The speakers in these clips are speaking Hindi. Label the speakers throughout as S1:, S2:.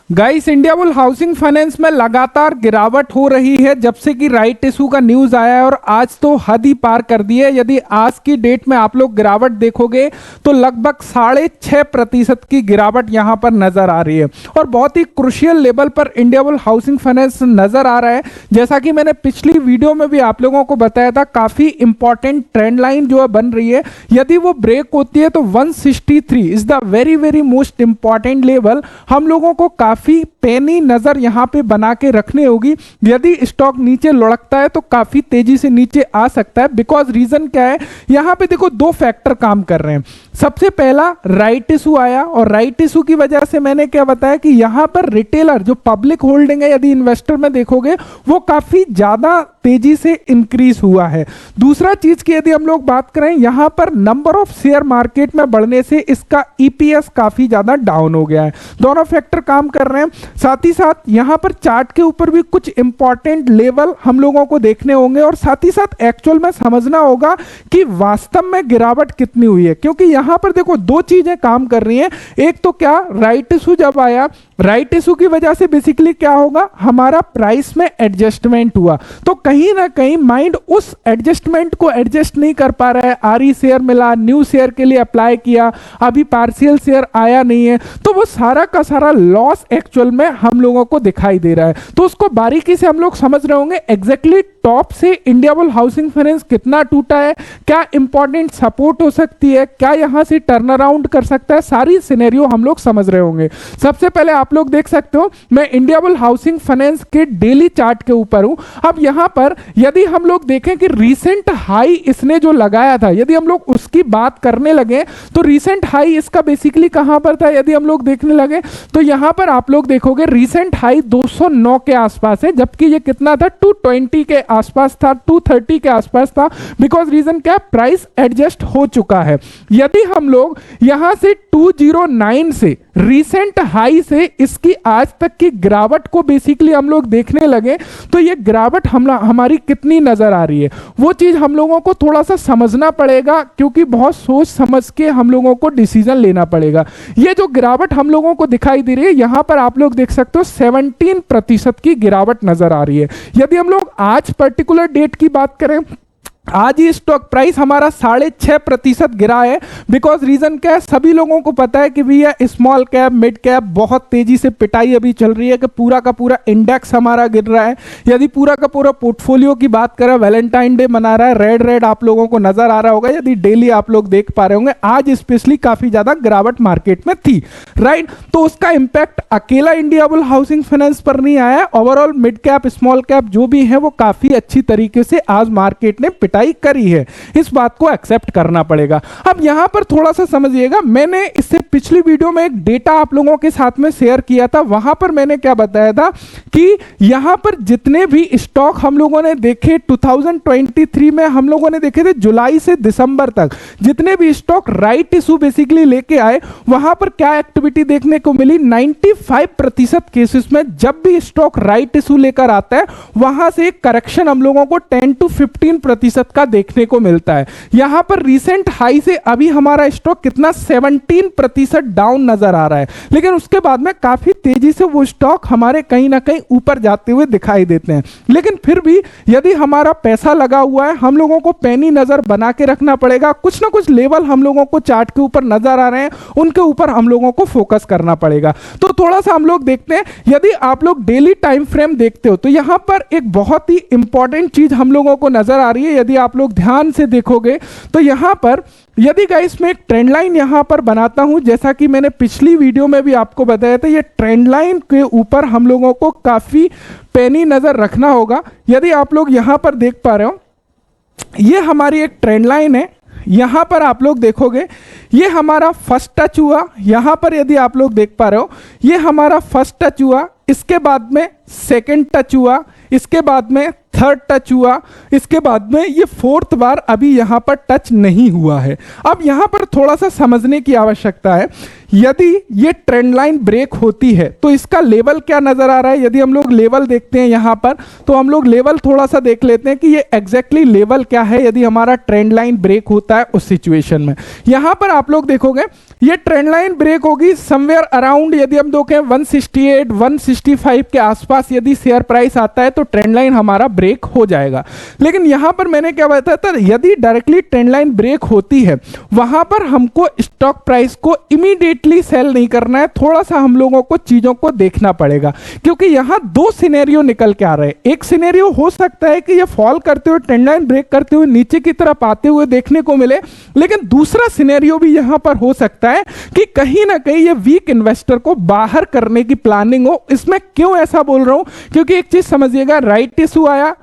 S1: Guys, India bull housing finance में लगातार गिरावट हो रही है जब से कि राइट इशू का न्यूज आया है और आज तो हद ही पार कर दी है। यदि आज की डेट में आप लोग गिरावट देखोगे तो लगभग 6.5% की गिरावट यहां पर नजर आ रही है और बहुत ही क्रुशियल लेवल पर इंडिया बुल हाउसिंग फाइनेंस नजर आ रहा है। जैसा कि मैंने पिछली वीडियो में भी आप लोगों को बताया था, काफी इंपॉर्टेंट ट्रेंड लाइन जो है बन रही है। यदि वो ब्रेक होती है तो 163 is the very very most important level. हम लोगों को काफी पैनी नजर यहां पे बना के रखनी होगी। यदि स्टॉक नीचे लुढ़कता है तो काफी तेजी से नीचे आ सकता है। बिकॉज रीजन क्या है, यहां पे देखो दो फैक्टर काम कर रहे हैं। सबसे पहला राइट इशू आया और राइट इशू की वजह से मैंने क्या बताया कि यहां पर रिटेलर जो पब्लिक होल्डिंग है, यदि इन्वेस्टर में देखोगे वो काफी ज्यादा तेजी से इंक्रीज हुआ है। दूसरा चीज की यदि हम लोग बात करें, यहां पर नंबर ऑफ शेयर मार्केट में बढ़ने से इसका ईपीएस काफी ज्यादा डाउन हो गया है। दोनों फैक्टर काम कर रहे हैं। साथ ही साथ यहां पर चार्ट के ऊपर भी कुछ इंपॉर्टेंट लेवल हम लोगों को देखने होंगे और साथ ही साथ एक्चुअल में समझना होगा कि वास्तव में गिरावट कितनी हुई है। क्योंकि यहां पर देखो दो चीजें काम कर रही हैं। एक तो क्या, राइट इशू जब आया, राइट इशू की वजह से बेसिकली क्या होगा, हमारा प्राइस में एडजस्टमेंट हुआ। तो कहीं ना कहीं माइंड उस एडजस्टमेंट को एडजस्ट नहीं कर पा रहा है। आरई शेयर मिला, न्यू शेयर के लिए अप्लाई किया, अभी पार्शियल शेयर आया नहीं है, तो वो सारा का सारा लॉस एक्चुअल में हम लोगों को दिखाई दे रहा है। तो उसको बारीकी से हम लोग समझ रहे होंगे एग्जैक्टली टॉप से इंडिया बुल हाउसिंग फाइनेंस कितना टूटा है, क्या इंपॉर्टेंट सपोर्ट हो सकती है, क्या यहां से टर्न अराउंड कर सकता है, सारी सिनेरियो हम लोग समझ रहे होंगे। सबसे पहले आप लोग देख सकते हो मैं इंडिया बुल हाउसिंग फाइनेंस के डेली चार्ट के ऊपर हूं। अब यहां पर यदि हम लोग देखें कि रीसेंट हाई इसने जो लगाया था, यदि हम लोग उसकी बात करने लगे तो रीसेंट हाई इसका बेसिकली कहां पर था, यदि हम लोग देखने लगे तो यहां पर आप लोग देखोगे रीसेंट हाई 209 के आसपास है, जबकि ये कितना था, 220 के आसपास था, 230 के आसपास था। बिकॉज रीजन क्या, प्राइस एडजस्ट हो चुका है। यदि हम लोग यहां से 209 से रीसेंट हाई से इसकी आज तक की गिरावट को बेसिकली हम लोग देखने लगे तो ये गिरावट हमारी कितनी नजर आ रही है, वो चीज हम लोगों को थोड़ा सा समझना पड़ेगा। क्योंकि बहुत सोच समझ के हम लोगों को डिसीजन लेना पड़ेगा। ये जो गिरावट हम लोगों को दिखाई दे रही है, यहां पर आप लोग देख सकते हो 17% की गिरावट नजर आ रही है। यदि हम लोग आज पर्टिकुलर डेट की बात करें, आज ही स्टॉक प्राइस हमारा 6.5% गिरा है। बिकॉज रीजन क्या है, सभी लोगों को पता है कि भैया स्मॉल कैप मिड कैप बहुत तेजी से पिटाई अभी चल रही है कि पूरा का पूरा इंडेक्स हमारा गिर रहा है। यदि पूरा का पूरा पोर्टफोलियो की बात करें, वैलेंटाइन डे मना रहा है, रेड रेड आप लोगों को नजर आ रहा होगा, यदि डेली आप लोग देख पा रहे होंगे, आज स्पेशली काफी ज्यादा गिरावट मार्केट में थी, राइट। तो उसका इंपैक्ट अकेला इंडिया बुल हाउसिंग फाइनेंस पर नहीं आया। Overall mid cap small cap जो भी है वो काफी अच्छी तरीके से आज मार्केट ने पिटाई करी है, इस बात को एक्सेप्ट करना पड़ेगा। अब यहां पर थोड़ा सा समझिएगा, मैंने इससे पिछली वीडियो में एक डेटा आप लोगों के साथ में शेयर किया था। वहां पर मैंने क्या बताया था कि यहां पर जितने भी स्टॉक हम लोगों ने देखे 2023 में, हम लोगों ने देखे थे जुलाई से दिसंबर तक, जितने भी स्टॉक राइट इशू बेसिकली लेके आए, वहां पर क्या एक्टिविटी देखने को मिली, 95% केसेस में जब भी स्टॉक राइट इशू लेकर आता है वहां से एक करेक्शन हम लोगों को 10 to 15% का देखने को मिलता है। यहां पर रीसेंट हाई से अभी हमारा स्टॉक कितना 17% डाउन नजर आ रहा है, लेकिन उसके बाद में काफी तेजी से वो स्टॉक हमारे कहीं ना कहीं ऊपर जाते हुए दिखाई देते हैं। लेकिन फिर भी यदि हमारा पैसा लगा हुआ है, हम लोगों को पैनी नजर बना के रखना पड़ेगा। कुछ ना कुछ लेवल हम लोगों को चार्ट के ऊपर नजर आ रहे हैं, उनके ऊपर हम लोगों को फोकस करना पड़ेगा। तो थोड़ा सा हम लोग देखते हैं, यदि आप लोग डेली टाइम फ्रेम देखते हो तो यहां पर एक बहुत ही इंपॉर्टेंट चीज हम लोगों को नजर आ रही है। यदि आप लोग ध्यान से देखोगे तो यहां पर यदि गाइस मैं एक ट्रेंड लाइन यहां पर बनाता हूं, जैसा कि मैंने पिछली वीडियो में भी आपको बताया था, ये ट्रेंड लाइन के ऊपर हम लोगों को काफी पैनी नजर रखना होगा। यदि आप लोग यहां पर देख पा रहे हो, ये हमारी एक ट्रेंड लाइन है। यहां पर आप लोग देखोगे ये हमारा फर्स्ट टच हुआ, यहां पर यदि आप लोग देख पा रहे हो ये हमारा फर्स्ट टच हुआ, इसके बाद में सेकंड टच हुआ, इसके बाद में थर्ड टच हुआ, इसके बाद में ये फोर्थ बार अभी यहां पर टच नहीं हुआ है। अब यहां पर थोड़ा सा समझने की आवश्यकता है, यदि ये ट्रेंड लाइन ब्रेक होती है तो इसका लेवल क्या नजर आ रहा है। यदि हम लोग लेवल देखते हैं यहां पर, तो हम लोग लेवल थोड़ा सा देख लेते हैं कि ये एग्जैक्टली लेवल क्या है यदि हमारा ट्रेंड लाइन ब्रेक होता है उस सिचुएशन में। यहां पर आप लोग देखोगे ये ट्रेंड लाइन ब्रेक होगी समवेयर अराउंड, यदि हम देखें 168 165 के आसपास यदि शेयर प्राइस आता है तो ट्रेंड लाइन हमारा ब्रेक हो जाएगा। लेकिन यहां पर मैंने क्या बताया था, यदि डायरेक्टली ट्रेंड लाइन ब्रेक होती है वहां पर हमको स्टॉक प्राइस को इमीडिएटली सेल नहीं करना है, थोड़ा सा हम लोगों को चीजों को देखना पड़ेगा, क्योंकि यहां दो सिनेरियो निकल के आ रहे हैं। एक सिनेरियो हो सकता है कि ये फॉल करते हुए ट्रेंड लाइन ब्रेक करते हुए नीचे की तरफ आते हुए देखने को मिले, लेकिन दूसरा सिनेरियो भी यहां पर हो सकता है कि कहीं ना कहीं ये वीक इन्वेस्टर को बाहर करने की प्लानिंग हो। इसमें क्यों ऐसा बोल रहा हूं, क्योंकि एक चीज समझिएगा, राइट इशू आया,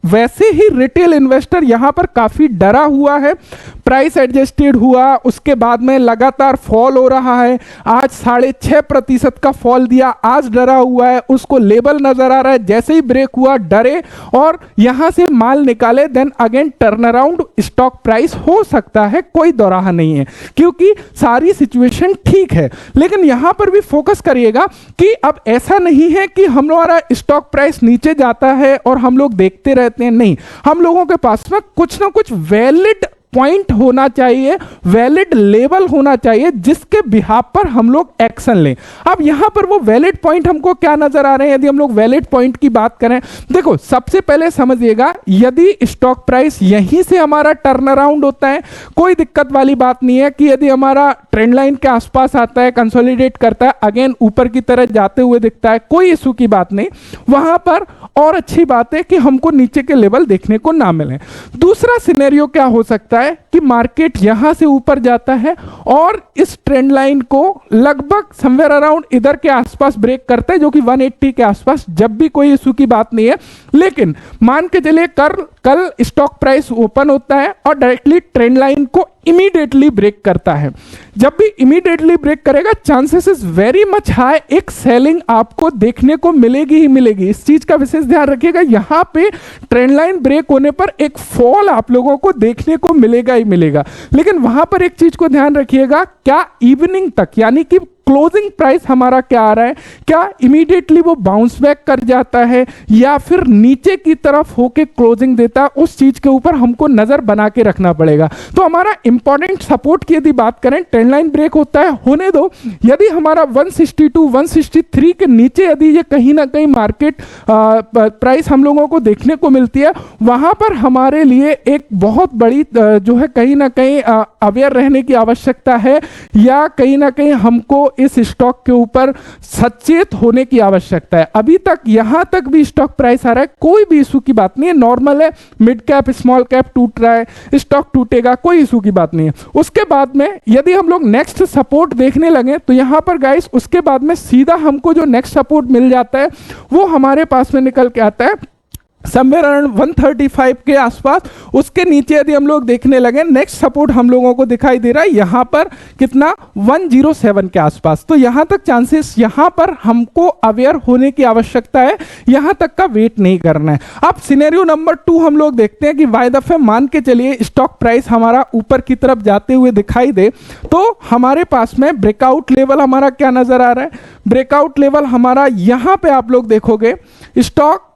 S1: वैसे ही रिटेल इन्वेस्टर यहां पर काफी डरा हुआ है, प्राइस एडजस्टेड हुआ, उसके बाद में लगातार फॉल हो रहा है, आज 6.5% का फॉल दिया, आज डरा हुआ है, उसको लेवल नजर आ रहा है, जैसे ही ब्रेक हुआ डरे और यहां से माल निकाले, then again turn around stock price हो सकता है, कोई दोराहा नहीं है, क्योंकि सारी सिचुएशन ठीक है। लेकिन यहां पर भी फोकस करिएगा कि अब ऐसा नहीं है कि हमारा स्टॉक प्राइस नीचे जाता है और हम लोग देखते रहते हैं, नहीं, हम लोगों के पास में कुछ ना कुछ वैलिड पॉइंट होना चाहिए, वैलिड लेवल होना चाहिए जिसके बिहाफ पर हम लोग एक्शन लें। अब यहां पर वो वैलिड पॉइंट हमको क्या नजर आ रहे हैं, यदि हम लोग वैलिड पॉइंट की बात करें, देखो सबसे पहले समझिएगा, यदि स्टॉक प्राइस यहीं से हमारा टर्न अराउंड होता है, कोई दिक्कत वाली बात नहीं है कि यदि हमारा ट्रेंड लाइन के आसपास आता है, कंसोलिडेट करता है, अगेन ऊपर की तरह जाते हुए दिखता है, कोई इशू की बात नहीं, वहां पर और अच्छी बात है कि हमको नीचे के लेवल देखने को ना मिले। दूसरा सिनेरियो क्या हो सकता है कि मार्केट यहां से ऊपर जाता है और इस ट्रेंड लाइन को लगभग समवेयर अराउंड इधर के आसपास ब्रेक करता है, जो कि 180 के आसपास, जब भी कोई इशू की बात नहीं है। लेकिन मान के चलिए कल स्टॉक प्राइस ओपन होता है और डायरेक्टली ट्रेंड लाइन को इमीडिएटली ब्रेक करता है, जब भी इमीडिएटली ब्रेक करेगा chances is very much high एक सेलिंग आपको देखने को मिलेगी ही मिलेगी। इस चीज का विशेष ध्यान रखिएगा, यहां पे ट्रेंड लाइन ब्रेक होने पर एक फॉल आप लोगों को देखने को मिलेगा ही मिलेगा। लेकिन वहां पर एक चीज को ध्यान रखिएगा, क्या इवनिंग तक यानी कि क्लोजिंग प्राइस हमारा क्या आ रहा है, क्या इमीडिएटली वो बाउंस बैक कर जाता है या फिर नीचे की तरफ होके क्लोजिंग देता है, उस चीज के ऊपर हमको नजर बना के रखना पड़ेगा। तो हमारा इंपॉर्टेंट सपोर्ट की यदि बात करें, ट्रेंड लाइन ब्रेक होता है, होने दो, यदि हमारा 162 163 के नीचे यदि ये कहीं ना कहीं मार्केट प्राइस हम लोगों को देखने को मिलती है, वहां पर हमारे लिए एक बहुत बड़ी जो है कहीं ना कहीं अवेयर रहने की आवश्यकता है, या कहीं ना कहीं हमको इस स्टॉक के ऊपर सचेत होने की आवश्यकता है। अभी तक यहां तक भी स्टॉक प्राइस आ रहा है, कोई भी इशू की बात नहीं है, नॉर्मल है, मिड कैप स्मॉल कैप टूट रहा है, स्टॉक टूटेगा, कोई इशू की बात नहीं है। उसके बाद में यदि हम लोग नेक्स्ट सपोर्ट देखने लगे तो यहां पर गाइस उसके बाद में सीधा हमको जो नेक्स्ट सपोर्ट मिल जाता है वो हमारे पास में निकल के आता है समवेयर अराउंड 135 के आसपास। उसके नीचे यदि हम लोग देखने लगे, नेक्स्ट सपोर्ट हम लोगों को दिखाई दे रहा है यहां पर कितना 107 के आसपास। तो यहां तक चांसेस, यहां पर हमको अवेयर होने की आवश्यकता है, यहां तक का वेट नहीं करना है। अब सिनेरियो नंबर 2 हम लोग देखते हैं कि वाई दफे मान के चलिए स्टॉक प्राइस हमारा ऊपर की तरफ जाते हुए दिखाई दे, तो हमारे पास में ब्रेकआउट लेवल हमारा क्या नजर आ रहा है, ब्रेकआउट लेवल हमारा यहां पे आप लोग देखोगे स्टॉक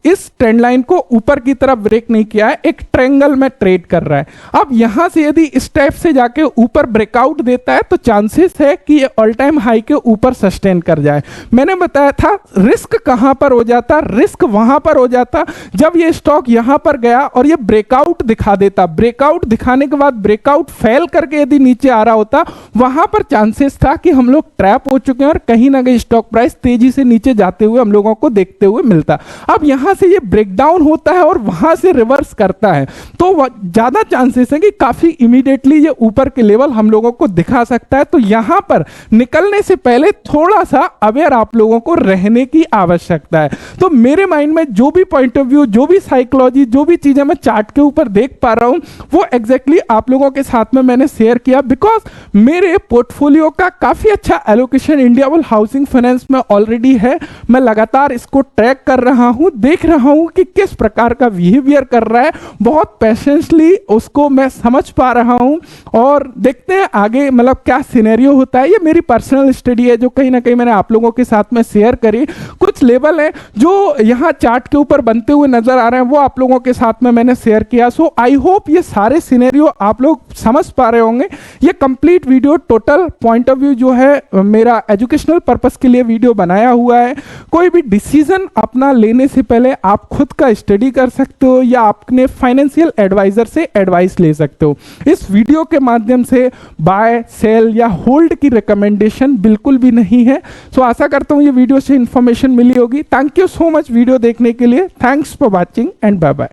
S1: इस ट्रेंड लाइन को ऊपर की तरफ ब्रेक नहीं किया है, एक ट्रायंगल में ट्रेड कर रहा है। अब यहां से यदि इस टाइप से जाके ऊपर ब्रेकआउट देता है तो चांसेस है कि ये ऑल टाइम हाई के ऊपर सस्टेन कर जाए। मैंने बताया था रिस्क कहां पर हो जाता, रिस्क वहां पर हो जाता जब ये स्टॉक यहां पर गया और ये ब्रेकआउट दिखा देता, ब्रेकआउट दिखाने के बाद ब्रेकआउट फेल करके यदि नीचे आ रहा होता, वहां पर चांसेस था कि हम लोग ट्रैप हो चुके हैं और कहीं ना कहीं स्टॉक प्राइस तेजी से नीचे जाते हुए हम लोगों को देखते हुए मिलता। अब यहां से ये ब्रेकडाउन होता है और वहां से रिवर्स करता है, तो ज्यादा चांसेस है कि काफी इमीडिएटली ये ऊपर के लेवल हम लोगों को दिखा सकता है। तो यहां पर निकलने से पहले थोड़ा सा अवेयर आप लोगों को रहने की आवश्यकता है। तो मेरे माइंड में जो भी पॉइंट ऑफ व्यू, जो भी साइकोलॉजी, जो भी चीजें मैं चार्ट के ऊपर देख पा रहा हूं, वो एग्जैक्टली आप लोगों के साथ में मैंने शेयर किया, बिकॉज मेरे पोर्टफोलियो का काफी अच्छा allocation India bull housing finance में ऑलरेडी है। मैं लगातार इसको ट्रैक कर रहा हूं, देख रहा हूं कि किस प्रकार का बिहेवियर कर रहा है, बहुत पेशेंसली उसको मैं समझ पा रहा हूं और देखते हैं आगे मतलब क्या सिनेरियो होता है। ये मेरी पर्सनल स्टडी है जो कहीं ना कहीं मैंने आप लोगों के साथ में शेयर करी। कुछ कुछ लेवल हैं जो यहाँ चार्ट के ऊपर बनते हुए नजर आ रहे हैं, वो आप लोगों के साथ में मैंने शेयर किया। सो आई होप ये सारे सिनेरियो आप लोग समझ पा रहे होंगे। ये complete video total point of view जो है मेरा एजुकेशनल पर्पस के लिए वीडियो बनाया हुआ है। कोई भी डिसीजन अपना लेने से पहले आप खुद का स्टडी कर सकते हो या अपने फाइनेंशियल एडवाइजर से एडवाइस ले सकते हो। इस वीडियो के माध्यम से बाय सेल या होल्ड की रिकमेंडेशन बिल्कुल भी नहीं है। सो आशा करता हूं ये वीडियो से इंफॉर्मेशन मिली होगी। Thank you so much video देखने के लिए। Thanks for watching and bye bye.